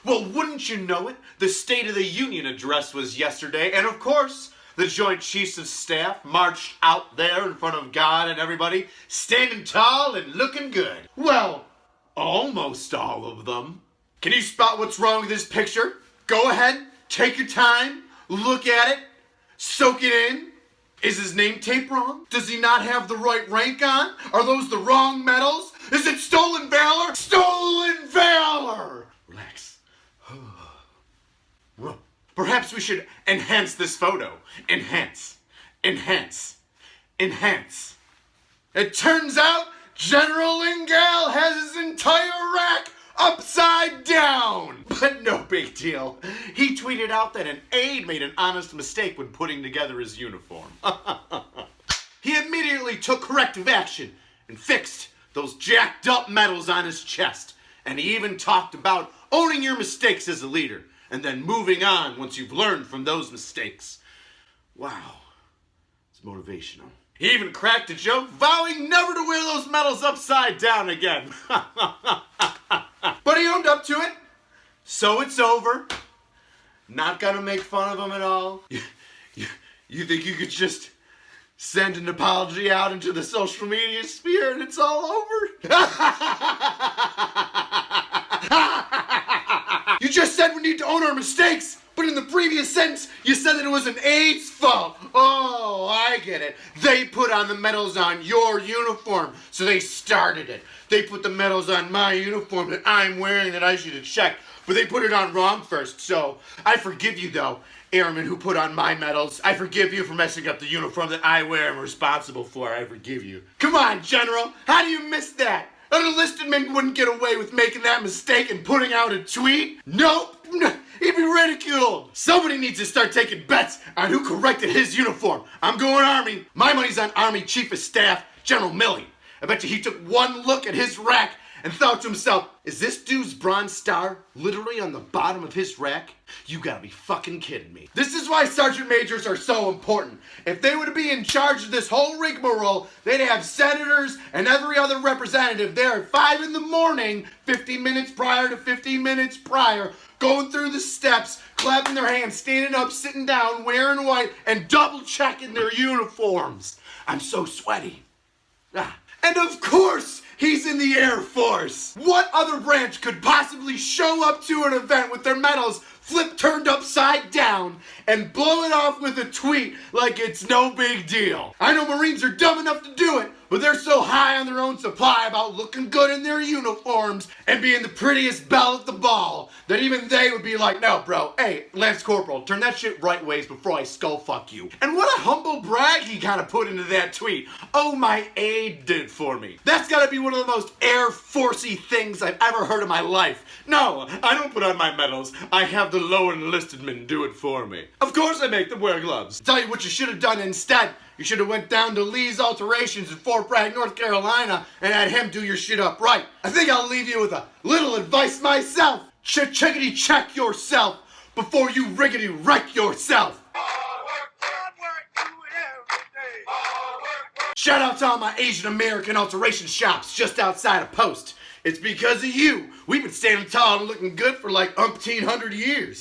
Well, wouldn't you know it? The State of the Union address was yesterday, and of course, the Joint Chiefs of Staff marched out there in front of God and everybody, standing tall and looking good. Well, almost all of them. Can you spot what's wrong with this picture? Go ahead, take your time, look at it, soak it in. Is his name tape wrong? Does he not have the right rank on? Are those the wrong medals? Is it stolen valor? Stolen valor! Relax. Perhaps we should enhance this photo. Enhance. Enhance. Enhance. It turns out General Lingal has his entire rack upside down. But no big deal. He tweeted out that an aide made an honest mistake when putting together his uniform. He immediately took corrective action and fixed those jacked up medals on his chest. And he even talked about owning your mistakes as a leader and then moving on once you've learned from those mistakes. Wow. It's motivational. He even cracked a joke, vowing never to wear those medals upside down again. But he owned up to it, so it's over. Not gonna make fun of him at all. You think you could just send an apology out into the social media sphere and it's all over? You just said we need to own our mistakes, but in the previous sentence, you said that it was an aide's fault. Oh, I get it. They put on the medals on your uniform, so they started it. They put the medals on my uniform that I'm wearing that I should have checked, but they put it on wrong first, so I forgive you, though, airmen who put on my medals. I forgive you for messing up the uniform that I wear and am responsible for. I forgive you. Come on, General. How do you miss that? An enlisted man wouldn't get away with making that mistake and putting out a tweet? Nope. He'd be ridiculed. Somebody needs to start taking bets on who corrected his uniform. I'm going Army. My money's on Army Chief of Staff, General Milley. I bet you he took one look at his rack and thought to himself, is this dude's Bronze Star literally on the bottom of his rack? You gotta be fucking kidding me. This is why Sergeant Majors are so important. If they were to be in charge of this whole rigmarole, they'd have senators and every other representative there at 5 in the morning, 15 minutes prior to 15 minutes prior, going through the steps, clapping their hands, standing up, sitting down, wearing white, and double checking their uniforms. I'm so sweaty. And of course, he's in the Air Force. What other branch could possibly show up to an event with their medals turned upside down and blow it off with a tweet like it's no big deal? I know Marines are dumb enough to do it, but they're so high on their own supply about looking good in their uniforms and being the prettiest belle at the ball that even they would be like, no, bro, hey, Lance Corporal, turn that shit right ways before I skull fuck you. And what a humble brag he kind of put into that tweet. Oh, my aide did it for me. That's gotta be one of the most Air Force-y things I've ever heard in my life. No, I don't put on my medals. I have the low enlisted men do it for me. Of course I make them wear gloves. Tell you what you should have done instead. You should have went down to Lee's Alterations in Fort Bragg, North Carolina, and had him do your shit up right. I think I'll leave you with a little advice myself. Checkity check yourself before you riggedy wreck yourself. Shout out to all my Asian American alteration shops just outside of Post. It's because of you. We've been standing tall and looking good for like umpteen 100 years.